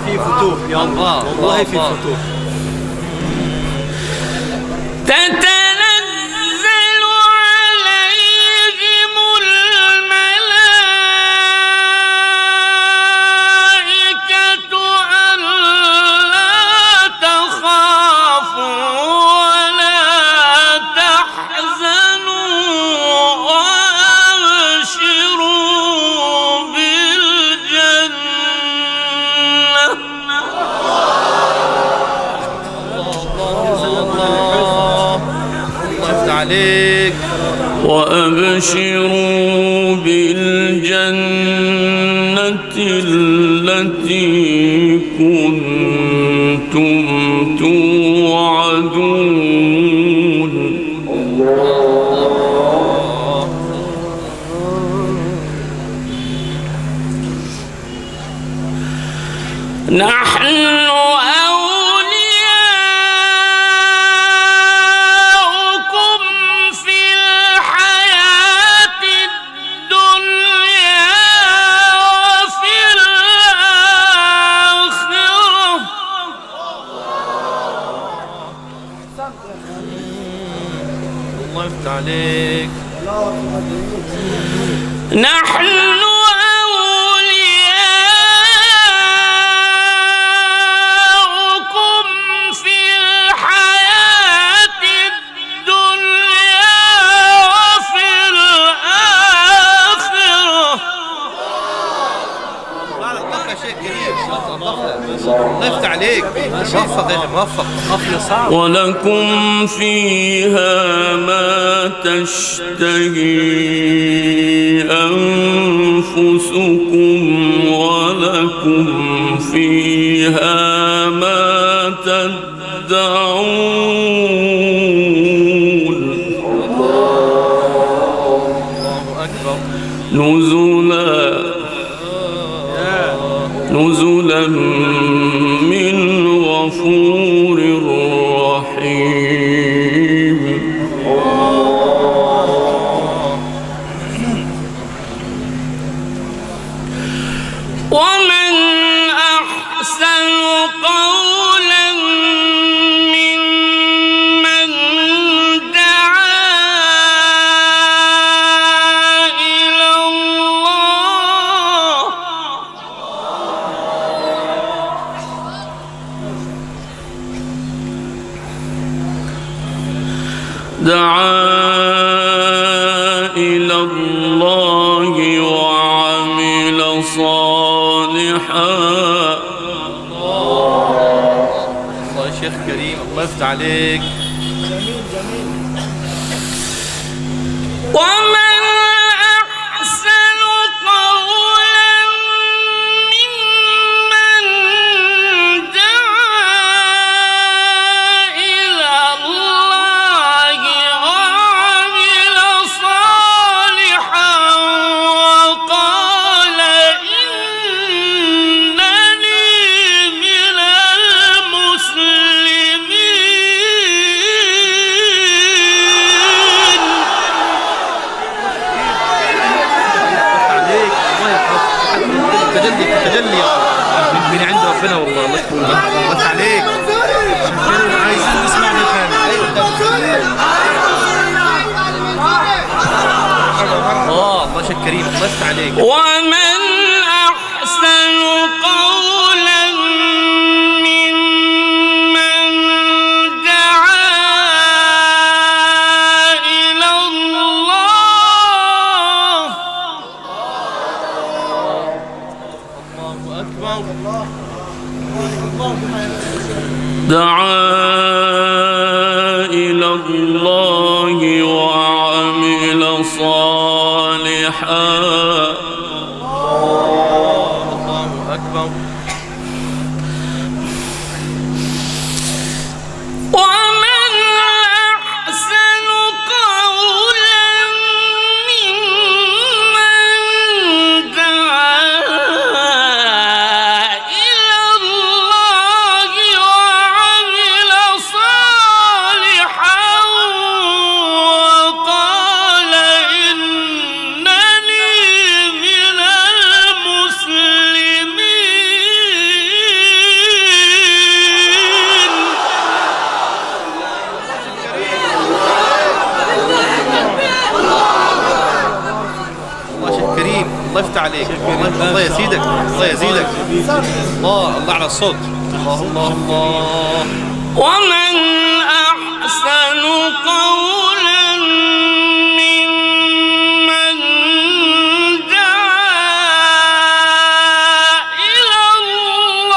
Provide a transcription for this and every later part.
في فتوح يا الله، والله في فتوح. تتنزل عليهم الملائكة ألا تخافوا ولا تحزنوا وأبشروا بالجنة. عليك وأبشروا بالجنة التي كنتم توعدون. نحن عليك نحن أولياؤكم في الحياة الدنيا وفي الآخرة. لا طفل شيء كبير. نفت عليك موفق يا موفق أخي صعب. ولكم فيها ما تشتهي أنفسكم ولكم فيها ما تدعون. الله أكبر. نزلا من غفور رحيم. ومن أحسن قولا ممن دعا إلى الله وعمل صالحا. الله يا شيخ كريم، الله يفتح عليك. جميل جميل. ومن أحسن قولا ممن دعا إلى الله وعمل صالحا وقال إنني من المسلمين. تجلي من عند ربنا والله. الله يفتح عليك. عايزين نسمع من ثاني. الله شيخ كريم، الله يفتح عليك. ومن أحسن قولا ممن دعا إلى الله. الله أكبر. دعا إلى الله وعمل وعمل صالحا. الله أكبر. ومن أحسن قولا ممن دعا إلى الله وعمل صالحا وقال إنني من المسلمين. الله شيخ كريم، الله يفتح عليك، الله يزيدك، الله يزيدك. الله على الصوت. الله الله الله. ومن أحسن قولا ممن دعا إلى الله.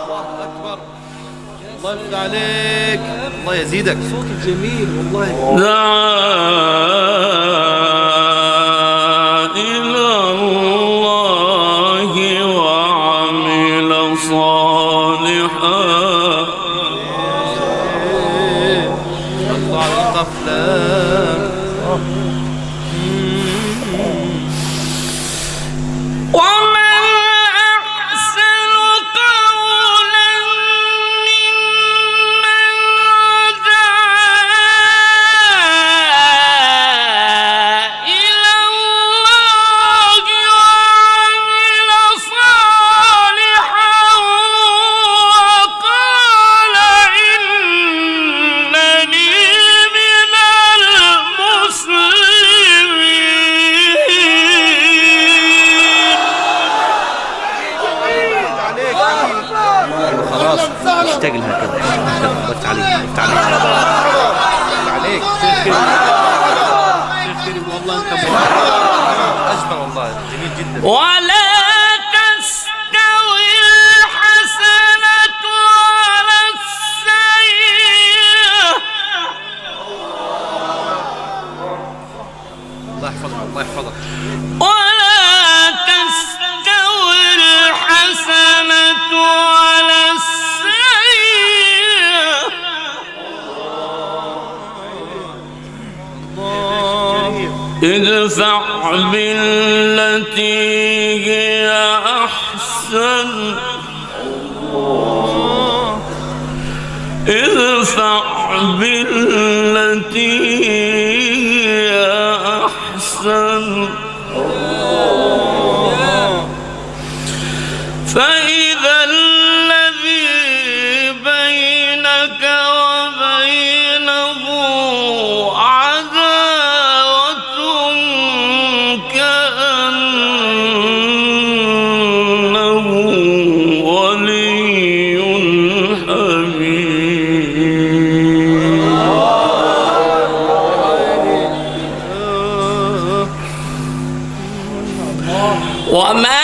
الله أكبر. الله يفتح عليك، الله يزيدك. صوت جميل والله. دعا إلى الله وعمل صالحا. الله على القفلة. ومن أحسن قولا ممن دعا إلى الله وعمل صالحا وقال إنني من المسلمين. خلاص اشتاق لها كذا. الله يفتح عليك، يفتح عليك، يفتح عليك. شيخ كريم، شيخ كريم والله أنت أجمل والله، جميل جدا. ولا تستوي الحسنة ولا السيئة. الله يحفظك، الله يحفظك. ولا تستوي الحسنة ولا السيئة. ادفع بالتي هي أحسن. ادفع بالتي هي أحسن فإذا الذي بينك وبينه عداوة كأنه ولي حميم. وما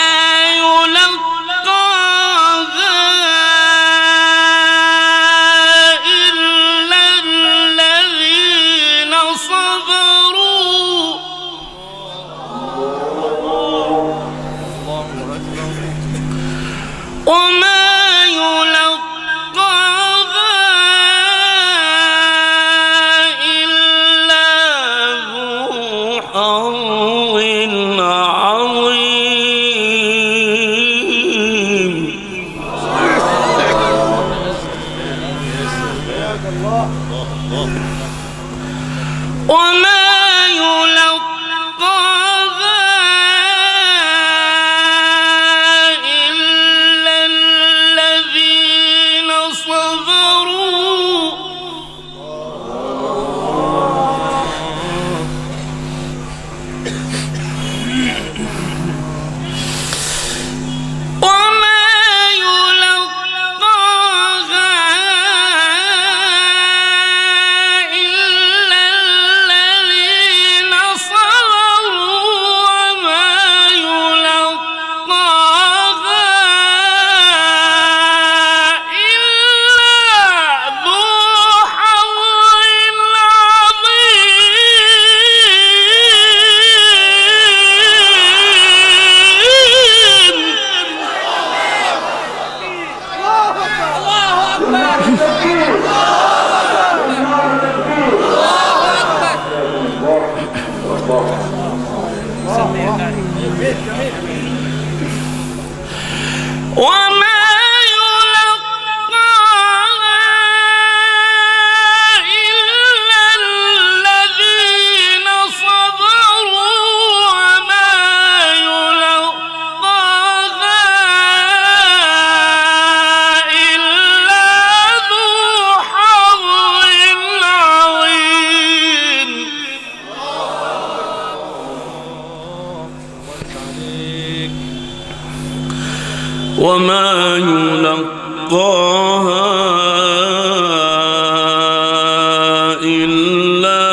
إلا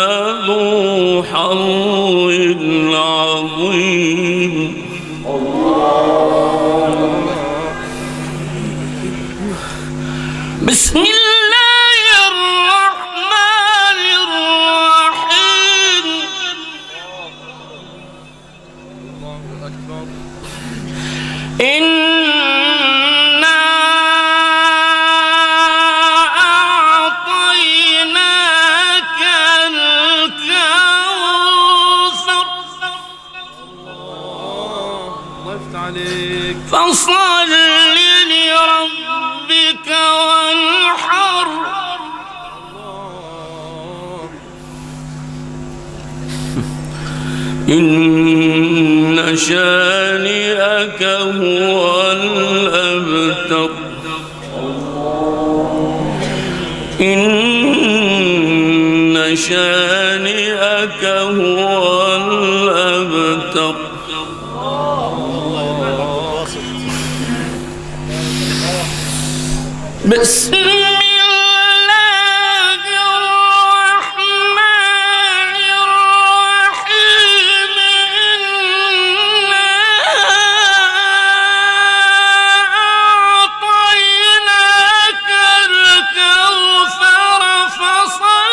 ذو حظ عظيم بسم الله الرحمن الرحيم إنا أعطيناك الكوثر الله يفتح عليك. فصل لربك وانحر إن شانئك هو الأبتر إن شانئك هو الأبتر بسم الله الرحمن الرحيم إنا أعطيناك الكوثر فصل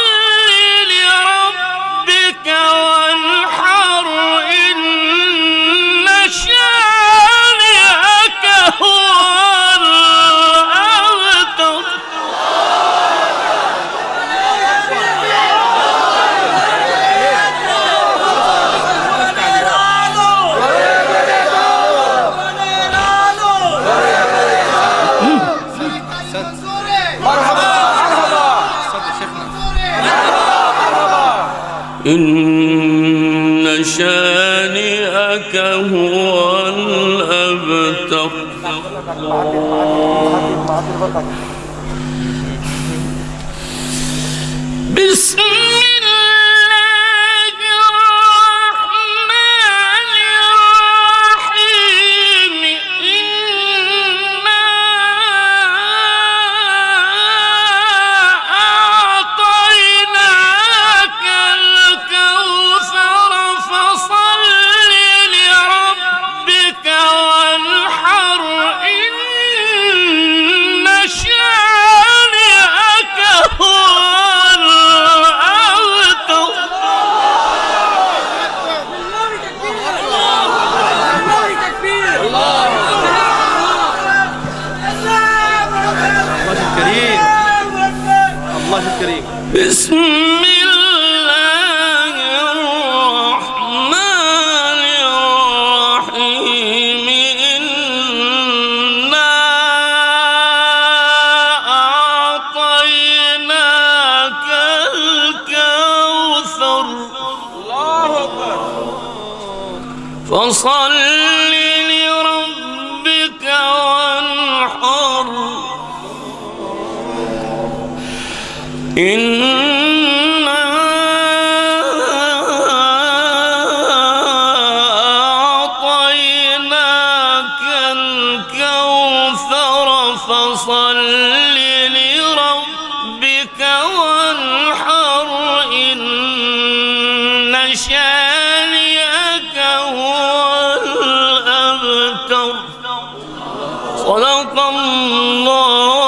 لربك وانحر إن شانئك هو الأبتر إن شانئك هو الأبتر بسم الله الرحمن الرحيم إنا أعطيناك الكوثر فصل لربك وانحر إن شانئك هو الأبتر الله الكريم. الله الكريم. بسم الله الرحمن الرحيم إنا أعطيناك الكوثر فصل لربك وانحر إنا أعطيناك الكوثر فصل لربك وانحر إن شانئك هو الأبتر صدق الله